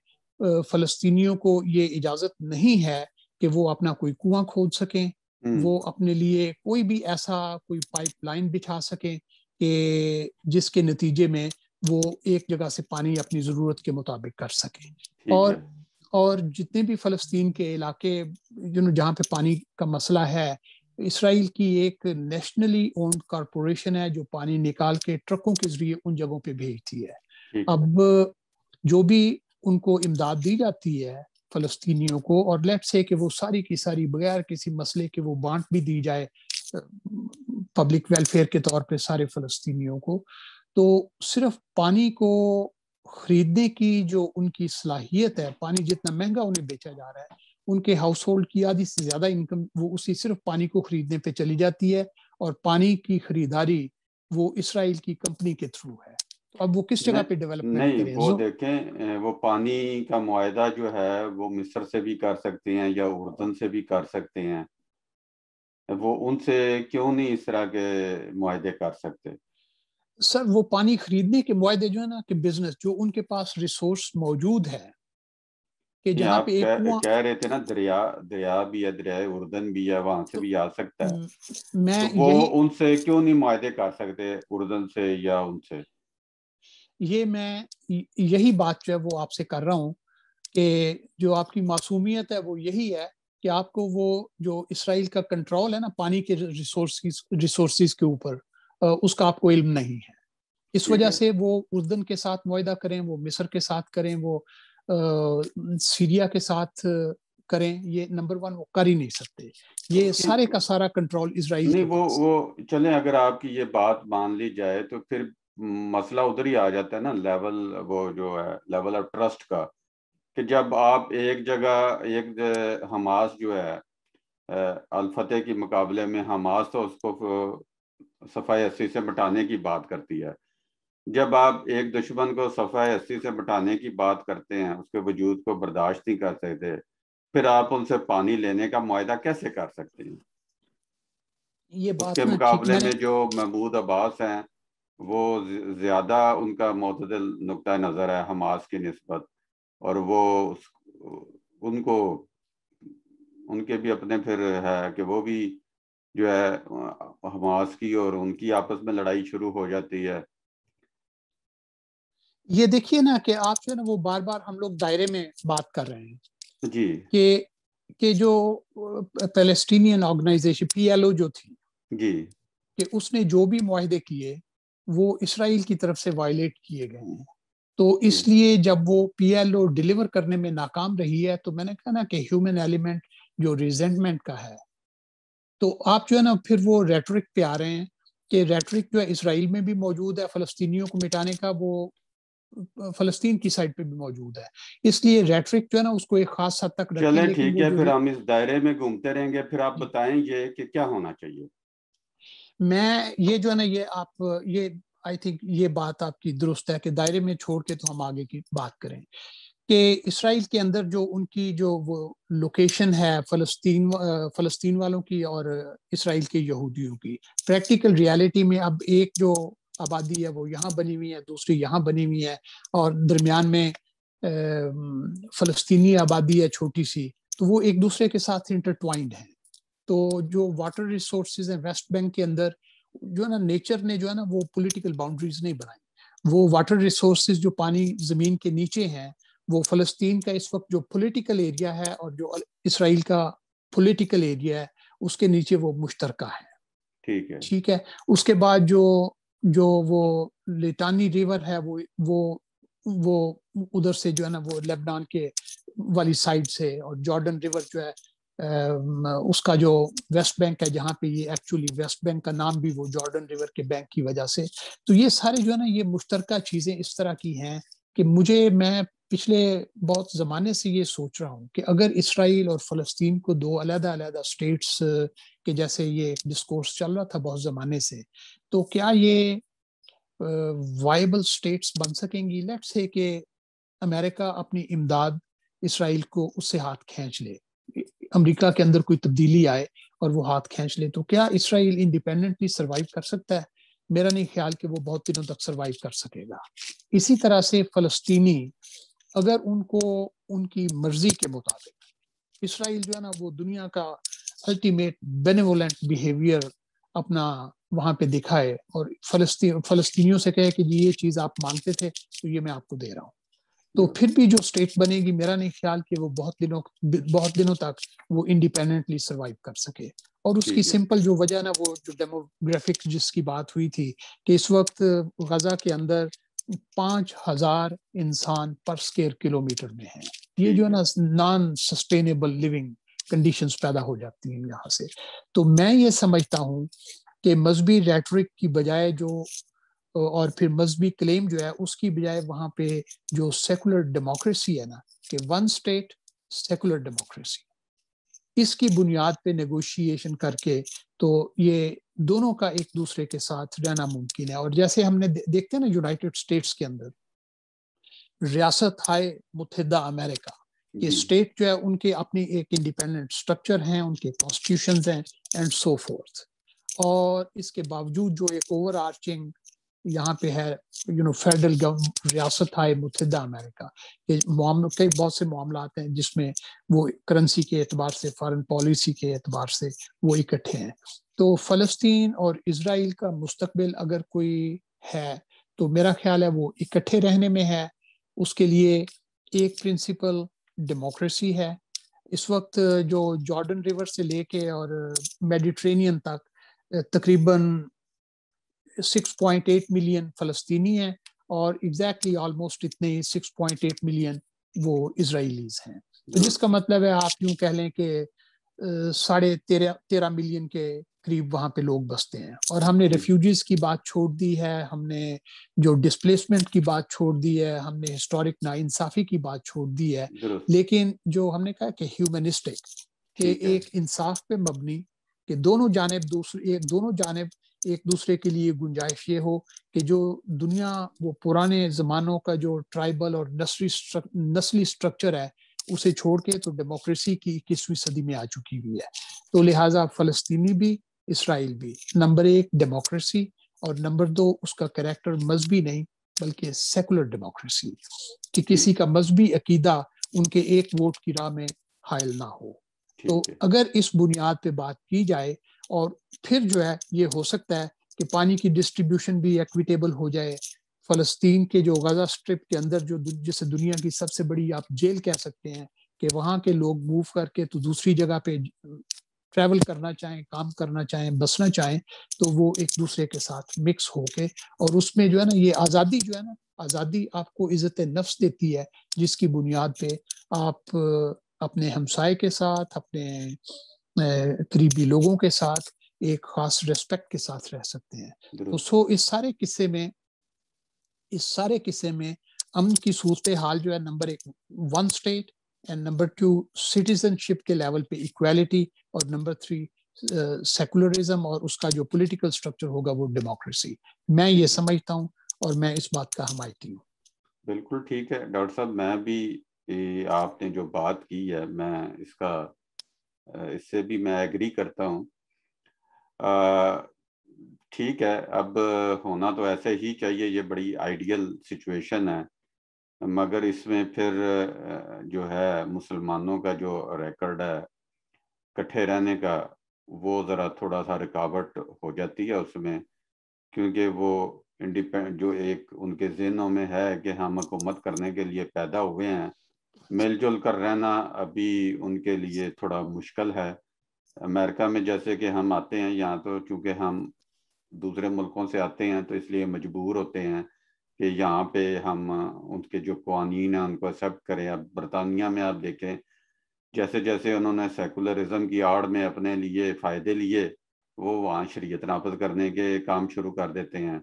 فلسطینیوں کو یہ اجازت نہیں ہے کہ وہ اپنا کوئی کنواں کھود سکیں, وہ اپنے لیے کوئی بھی ایسا کوئی پائپ لائن بچھا سکیں کہ جس کے نتیجے میں وہ ایک جگہ سے پانی اپنی ضرورت کے مطابق کر سکیں. اور جتنے بھی فلسطین کے علاقے جہاں پہ پانی کا مسئلہ ہے, اسرائیل کی ایک نیشنلی اونڈ کارپوریشن ہے جو پانی نکال کے ٹرکوں کے ذریعے ان جگہوں پہ بھیجتی ہے. اب جو بھی ان کو امداد دی جاتی ہے فلسطینیوں کو, اور لیٹ سے کہ وہ ساری کی ساری بغیر کسی مسئلے کے وہ بانٹ بھی دی جائے پبلک ویلفیئر کے طور پہ سارے فلسطینیوں کو, تو صرف پانی کو خریدنے کی جو ان کی صلاحیت ہے, پانی جتنا مہنگا انہیں بیچا جا رہا ہے, ان کے ہاؤس ہولڈ کی آدھی سے زیادہ انکم وہ اسی صرف پانی کو خریدنے پہ چلی جاتی ہے, اور پانی کی خریداری وہ اسرائیل کی کمپنی کے تھرو ہے. تو اب وہ کس جگہ پہ ڈیولپمنٹ کریں؟ وہ دیکھیں, وہ پانی کا معاہدہ جو ہے وہ مصر سے بھی کر سکتے ہیں یا اردن سے بھی کر سکتے ہیں, وہ ان سے کیوں نہیں اس طرح کے معاہدے کر سکتے؟ سر وہ پانی خریدنے کے معاہدے جو ہے نا کہ بزنس جو ان کے پاس ریسورس موجود ہے کہ جہاں پہ ایک کنواں کہہ رہے تھے نا دریا بھی ہے, دریائے اردن بھی ہے, وہاں سے بھی آ سکتا ہے, تو وہ ان سے کیوں نہیں معاہدے کر سکتے اردن سے یا ان سے؟ میں یہی بات جو ہے وہ آپ سے کر رہا ہوں کہ جو آپ کی معصومیت ہے وہ یہی ہے کہ آپ کو وہ جو اسرائیل کا کنٹرول ہے نا پانی کے ریسورسز کے اوپر, اس کا آپ کو علم نہیں ہے. اس وجہ سے وہ اردن کے ساتھ معاہدہ کریں, وہ مصر کے ساتھ کریں, وہ سیریا کے ساتھ کریں, یہ نمبر 1 وہ کر ہی نہیں سکتے. یہ سارے کا سارا کنٹرول اسرائیل کے پاس. وہ چلیں, اگر آپ کی یہ بات مان لی جائے تو پھر مسئلہ ادھر ہی آ جاتا ہے نا, لیول وہ جو ہے لیول آف ٹرسٹ کا, کہ جب آپ ایک جگہ ایک حماس جو ہے الفتح کے مقابلے میں حماس تو اس کو صفحہ 80 سے مٹانے کی بات کرتی ہے, جب آپ ایک دشمن کو صفحہ 80 سے مٹانے کی بات کرتے ہیں, اس کے وجود کو برداشت نہیں کر سکتے, پھر آپ ان سے پانی لینے کا معاہدہ کیسے کر سکتے ہیں؟ یہ اس بات کے مقابلے میں جو محمود عباس ہیں وہ زیادہ ان کا معتدل نقطہ نظر ہے حماس کی نسبت, اور وہ ان کے بھی اپنے پھر ہے کہ وہ بھی جو ہے حماس کی اور ان کی آپس میں لڑائی شروع ہو جاتی ہے. یہ دیکھیے نا کہ آپ جو ہے نا وہ بار بار ہم لوگ دائرے میں بات کر رہے ہیں جی کہ جو پیلسٹینین آرگنائزیشن PLO جو تھی جی, کہ اس نے جو بھی معاہدے کیے وہ اسرائیل کی طرف سے وائلیٹ کیے گئے ہیں. تو اس لیے جب وہ PLO ڈیلیور کرنے میں ناکام رہی ہے, تو میں نے کہا نا کہ ہیومن ایلیمنٹ جو ریزنٹمنٹ کا ہے, تو آپ جو ہے نا پھر وہ ریٹرک پہ آ رہے ہیں کہ ریٹرک جو ہے اسرائیل میں بھی موجود ہے فلسطینیوں کو مٹانے کا, وہ فلسطین کی سائڈ پہ بھی موجود ہے. اس لیے ریٹرک جو ہے نا اس کو ایک خاص حد تک رکھیں. چلیں ٹھیک ہے، پھر ہم اس دائرے میں گھومتے رہیں گے. پھر آپ بتائیں یہ کہ کیا ہونا چاہیے. میں یہ جو ہے نا یہ آپ یہ آئی تھنک یہ بات آپ کی درست ہے کہ دائرے میں چھوڑ کے تو ہم آگے کی بات کریں کہ اسرائیل کے اندر جو ان کی جو وہ لوکیشن ہے فلسطین والوں کی اور اسرائیل کے یہودیوں کی، پریکٹیکل ریالٹی میں اب ایک جو آبادی ہے وہ یہاں بنی ہوئی ہے، دوسری یہاں بنی ہوئی ہے، اور درمیان میں فلسطینی آبادی ہے چھوٹی سی، تو وہ ایک دوسرے کے ساتھ انٹرٹوائنڈ ہیں. تو جو واٹر ریسورسز ہیں ویسٹ بینک کے اندر جو ہے نا نیچر نے جو ہے نا وہ پولیٹیکل باؤنڈریز نہیں بنائی. وہ واٹر ریسورسز جو پانی زمین کے نیچے ہیں وہ فلسطین کا اس وقت جو پولیٹیکل ایریا ہے اور جو اسرائیل کا پولیٹیکل ایریا ہے اس کے نیچے وہ مشترکہ ہے. ٹھیک ہے. اس کے بعد جو وہ لیٹانی ریور ہے وہ ادھر سے جو ہے نا وہ لیبنان کے والی سائڈ سے، اور جارڈن ریور جو ہے اس کا جو ویسٹ بینک ہے جہاں پہ یہ ایکچولی ویسٹ بینک کا نام بھی وہ جارڈن ریور کے بینک کی وجہ سے. تو یہ سارے جو ہے نا یہ مشترکہ چیزیں اس طرح کی ہیں کہ میں پچھلے بہت زمانے سے یہ سوچ رہا ہوں کہ اگر اسرائیل اور فلسطین کو دو علیحدہ علیحدہ اسٹیٹس کے جیسے یہ ڈسکورس چل رہا تھا بہت زمانے سے، تو کیا یہ وائبل اسٹیٹس بن سکیں گی؟ لیٹس سے کہ امریکہ اپنی امداد اسرائیل کو اس سے ہاتھ کھینچ لے، امریکہ کے اندر کوئی تبدیلی آئے اور وہ ہاتھ کھینچ لے، تو کیا اسرائیل انڈیپینڈنٹلی سروائیو کر سکتا ہے؟ میرا نہیں خیال کہ وہ بہت دنوں تک سروائیو کر سکے گا. اسی طرح سے فلسطینی اگر ان کو ان کی مرضی کے مطابق اسرائیل جو ہے نا وہ دنیا کا الٹیمیٹ بینیولنٹ بیہیویئر اپنا وہاں پہ دکھائے اور فلسطینیوں سے کہے کہ جی یہ چیز آپ مانگتے تھے تو یہ میں آپ کو دے رہا ہوں، تو پھر بھی جو اسٹیٹ بنے گی میرا نہیں خیال کہ وہ بہت دنوں تک وہ انڈیپینڈنٹلی سروائیو کر سکے. اور اس کی سمپل جو وجہ نا وہ جو ڈیموگرافک جس کی بات ہوئی تھی کہ اس وقت غزہ کے اندر 5,000 انسان پر سکوائر کلومیٹر میں ہیں. یہ جو ہے نا نان سسٹینیبل لیونگ کنڈیشنز پیدا ہو جاتی ہیں یہاں سے. تو میں یہ سمجھتا ہوں کہ مذہبی ریٹرک کی بجائے اور پھر مذہبی کلیم جو ہے اس کی بجائے وہاں پہ جو سیکولر ڈیموکریسی ہے نا کہ ون اسٹیٹ سیکولر ڈیموکریسی، اس کی بنیاد پہ نیگوشیشن کر کے تو یہ دونوں کا ایک دوسرے کے ساتھ رہنا ممکن ہے. اور جیسے ہم نے دیکھتے ہیں نا یونائٹڈ اسٹیٹس کے اندر ریاست ہائے متحدہ امریکہ یہ اسٹیٹ جو ہے ان کے اپنی ایک انڈیپینڈنٹ اسٹرکچر ہیں، ان کے کانسٹیٹیوشنز ہیں اینڈ سو فورتھ. اور اس کے باوجود جو ایک اوور آرچنگ یہاں پہ ہے فیڈرل ریاست ہائے متحدہ امریکہ کے کئی بہت سے معاملات ہیں جس میں وہ کرنسی کے اعتبار سے، فارن پالیسی کے اعتبار سے وہ اکٹھے ہیں. تو فلسطین اور اسرائیل کا مستقبل اگر کوئی ہے تو میرا خیال ہے وہ اکٹھے رہنے میں ہے. اس کے لیے ایک پرنسپل ڈیموکریسی ہے. اس وقت جو جارڈن ریور سے لے کے اور میڈیٹرینین تک تقریباً 6.8 ملین فلسطینی ہیں اور ایگزیکٹلی آلموسٹ اتنے 6.8 ملین وہ اسرائیلیز ہیں. تو جس کا مطلب ہے آپ یوں کہہ لیں کہ 13.5 ملین کے قریب وہاں پہ لوگ بستے ہیں. اور ہم نے ریفیوجیز کی بات چھوڑ دی ہے، ہم نے جو ڈسپلیسمنٹ کی بات چھوڑ دی ہے، ہم نے ہسٹورک ناانصافی کی بات چھوڑ دی ہے، لیکن جو ہم نے کہا کہ ہیومنسٹک کہ ایک انصاف پہ مبنی کہ دونوں جانب ایک دوسرے کے لیے گنجائش یہ ہو کہ جو دنیا وہ پرانے زمانوں کا جو ٹرائبل اور نسلی سٹرکچر ہے اسے چھوڑ کے تو ڈیموکریسی کی 21ویں صدی میں آ چکی ہوئی ہے. تو لہٰذا فلسطینی بھی اسرائیل بھی نمبر 1 ڈیموکریسی اور نمبر 2 اس کا کریکٹر مذہبی نہیں بلکہ سیکولر ڈیموکریسی کہ کسی کا مذہبی عقیدہ ان کے ایک ووٹ کی راہ میں حائل نہ ہو. تو اگر اس بنیاد پہ بات کی جائے اور پھر جو ہے یہ ہو سکتا ہے کہ پانی کی ڈسٹریبیوشن بھی ایکویٹیبل ہو جائے. فلسطین کے جو غزہ سٹرپ کے اندر جو جسے دنیا کی سب سے بڑی آپ جیل کہہ سکتے ہیں کہ وہاں کے لوگ موو کر کے تو دوسری جگہ پہ ٹریول کرنا چاہیں، کام کرنا چاہیں، بسنا چاہیں تو وہ ایک دوسرے کے ساتھ مکس ہو کے، اور اس میں جو ہے نا یہ آزادی جو ہے نا آزادی آپ کو عزت نفس دیتی ہے جس کی بنیاد پہ آپ اپنے ہمسائے کے ساتھ، اپنے قریبی لوگوں کے ساتھ ایک خاص ریسپیکٹ کے ساتھ رہ سکتے ہیں. تو اس سارے قصے میں امن کی صورتحال جو ہے number 1 state and number 2 citizenship کے لیول پہ ایکویلٹی اور نمبر 3 سیکولرزم اور اس کا جو پولیٹیکل سٹرکچر ہوگا وہ ڈیموکریسی. میں یہ سمجھتا ہوں اور میں اس بات کا حمایتی ہوں. بالکل ٹھیک ہے ڈاکٹر صاحب, میں بھی آپ نے جو بات کی ہے میں اس سے بھی میں ایگری کرتا ہوں. ٹھیک ہے, اب ہونا تو ایسے ہی چاہیے, یہ بڑی آئیڈیل سچویشن ہے, مگر اس میں پھر جو ہے مسلمانوں کا جو ریکارڈ ہے کٹھے رہنے کا وہ ذرا تھوڑا سا رکاوٹ ہو جاتی ہے اس میں, کیونکہ وہ جو ایک ان کے ذہنوں میں ہے کہ ہم حکومت کرنے کے لیے پیدا ہوئے ہیں, مل جل کر رہنا ابھی ان کے لیے تھوڑا مشکل ہے. امریکہ میں جیسے کہ ہم آتے ہیں یہاں, تو چونکہ ہم دوسرے ملکوں سے آتے ہیں تو اس لیے مجبور ہوتے ہیں کہ یہاں پہ ہم ان کے جو قوانین ہیں ان کو ایکسیپٹ کریں. اب برطانیہ میں آپ دیکھیں جیسے جیسے انہوں نے سیکولرزم کی آڑ میں اپنے لیے فائدے لیے, وہ وہاں شریعت نافذ کرنے کے کام شروع کر دیتے ہیں.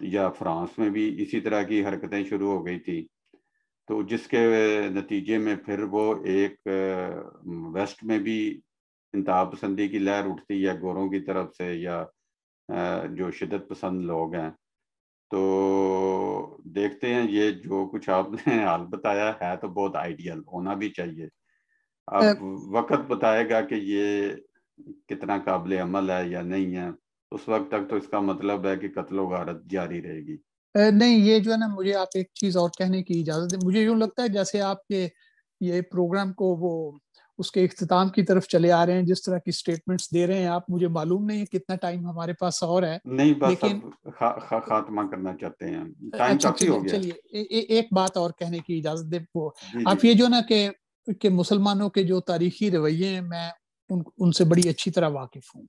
یا فرانس میں بھی اسی طرح کی حرکتیں شروع ہو گئی تھی, تو جس کے نتیجے میں پھر وہ ایک ویسٹ میں بھی انتہا پسندی کی لہر اٹھتی ہے گوروں کی طرف سے یا جو شدت پسند لوگ ہیں. تو دیکھتے ہیں یہ جو کچھ آپ نے حال بتایا ہے تو بہت آئیڈیل ہونا بھی چاہیے. اب وقت بتائے گا کہ یہ کتنا قابل عمل ہے یا نہیں ہے. اس وقت تک تو اس کا مطلب ہے کہ قتل و غارت جاری رہے گی. نہیں, یہ جو ہے نا, مجھے آپ ایک چیز اور کہنے کی اجازت دیں. مجھے یوں لگتا ہے جیسے آپ کے یہ پروگرام کو وہ اس کے اختتام کی طرف چلے آ رہے ہیں, جس طرح کی سٹیٹمنٹس دے رہے ہیں آپ, مجھے معلوم نہیں ہے کتنا ٹائم ہمارے پاس اور ہے. نہیں بس لیکن اب خاتمہ کرنا چاہتے ہیں, ٹائم اچھا کافی ہو گیا. چلیے ایک بات اور کہنے کی اجازت دیں. وہ جی آپ جی یہ جو نا کہ مسلمانوں کے جو تاریخی رویے ہیں میں ان سے بڑی اچھی طرح واقف ہوں.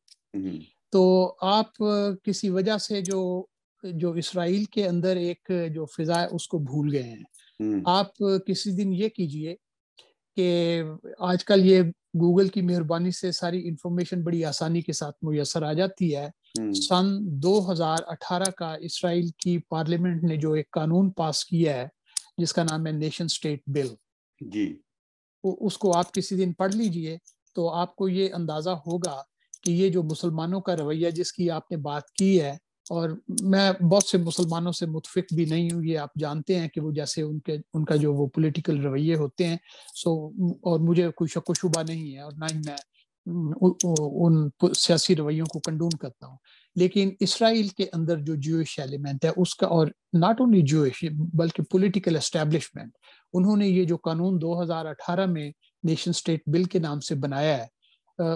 تو آپ کسی وجہ سے جو اسرائیل کے اندر ایک جو فضا ہے اس کو بھول گئے ہیں. آپ کسی دن یہ کیجئے کہ آج کل یہ گوگل کی مہربانی سے ساری انفارمیشن بڑی آسانی کے ساتھ میسر آ جاتی ہے. سن 2018 کا اسرائیل کی پارلیمنٹ نے جو ایک قانون پاس کیا ہے جس کا نام ہے نیشن سٹیٹ بل, جی اس کو آپ کسی دن پڑھ لیجئے تو آپ کو یہ اندازہ ہوگا کہ یہ جو مسلمانوں کا رویہ جس کی آپ نے بات کی ہے, اور میں بہت سے مسلمانوں سے متفق بھی نہیں ہوں, یہ آپ جانتے ہیں کہ وہ جیسے ان کا جو وہ پولیٹیکل رویے ہوتے ہیں, اور مجھے کوئی شک و شبہ نہیں ہے اور نہ ہی میں ان سیاسی رویوں کو کنڈون کرتا ہوں. لیکن اسرائیل کے اندر جو جوئش ایلیمنٹ ہے اس کا, اور ناٹ اونلی جوئش بلکہ پولیٹیکل اسٹیبلشمنٹ, انہوں نے یہ جو قانون 2018 میں نیشن سٹیٹ بل کے نام سے بنایا ہے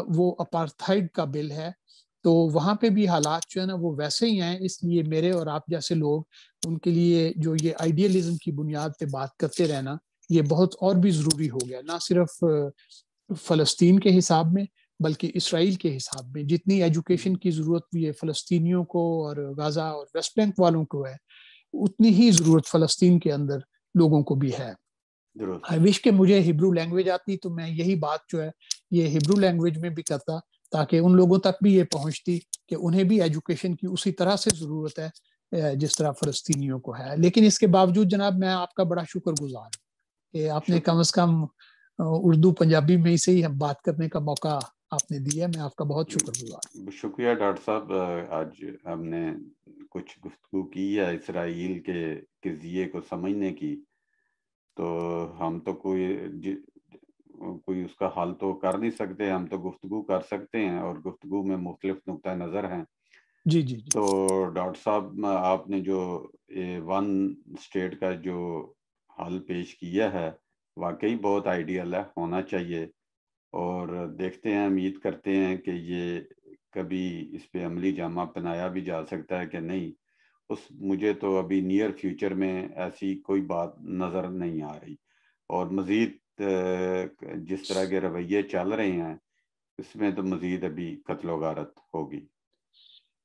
وہ اپارتھائڈ کا بل ہے. تو وہاں پہ بھی حالات جو ہے نا وہ ویسے ہی ہیں. اس لیے میرے اور آپ جیسے لوگ ان کے لیے جو یہ آئیڈیالزم کی بنیاد پہ بات کرتے رہنا یہ بہت اور بھی ضروری ہو گیا, نہ صرف فلسطین کے حساب میں بلکہ اسرائیل کے حساب میں. جتنی ایجوکیشن کی ضرورت بھی ہے فلسطینیوں کو اور غزہ اور ویسٹ بینک والوں کو ہے, اتنی ہی ضرورت فلسطین کے اندر لوگوں کو بھی ہے. درست. آئی وش کہ مجھے ہبرو لینگویج آتی تو میں یہی بات جو ہے یہ ہبرو لینگویج میں بھی کرتا, تاکہ ان لوگوں تک بھی یہ پہنچتی کہ انہیں بھی ایجوکیشن کی اسی طرح سے ضرورت ہے جس طرح فلسطینیوں کو ہے. لیکن اس کے باوجود جناب میں آپ کا بڑا شکر گزار ہوں کہ آپ نے کم از کم اردو پنجابی میں سے ہی بات کرنے کا موقع آپ نے دیا. میں آپ کا بہت شکر گزار ہوں. شکریہ ڈاکٹر صاحب. آج ہم نے کچھ گفتگو کی ہے اسرائیل کے قضیے کو سمجھنے کی, تو ہم تو کوئی اس کا حل تو کر نہیں سکتے, ہم تو گفتگو کر سکتے ہیں اور گفتگو میں مختلف نقطہ نظر ہیں. جی جی تو ڈاکٹر صاحب آپ نے جو 1 اسٹیٹ کا جو حل پیش کیا ہے واقعی بہت آئیڈیل ہے, ہونا چاہیے, اور دیکھتے ہیں امید کرتے ہیں کہ یہ کبھی اس پہ عملی جامہ پہنایا بھی جا سکتا ہے کہ نہیں. مجھے تو ابھی نیئر فیوچر میں ایسی کوئی بات نظر نہیں آ رہی, اور مزید جس طرح کے رویے چل رہے ہیں اس میں تو مزید ابھی قتل و غارت ہوگی.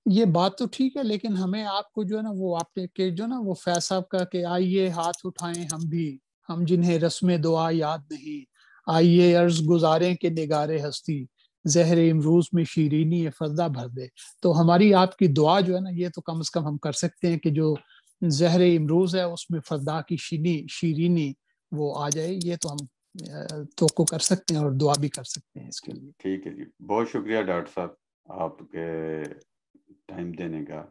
یہ بات تو ٹھیک ہے, لیکن ہمیں آپ کو جو ہے نا وہ آپ کے جو نا وہ فیض صاحب کا کہ آئیے ہاتھ اٹھائیں ہم بھی, ہم جنہیں رسم دعا یاد نہیں, آئیے عرض گزاریں کہ نگار ہستی, زہر امروز میں شیرینی فضا بھر دے. تو ہماری آپ کی دعا جو ہے نا یہ تو کم از کم ہم کر سکتے ہیں کہ جو زہر امروز ہے اس میں فردا کی شیرینی وہ آ جائے، یہ تو ہم توقع کر سکتے ہیں اور دعا بھی کر سکتے ہیں اس کے لیے. ٹھیک ہے جی، بہت شکریہ ڈاکٹر صاحب آپ کے ٹائم دینے کا.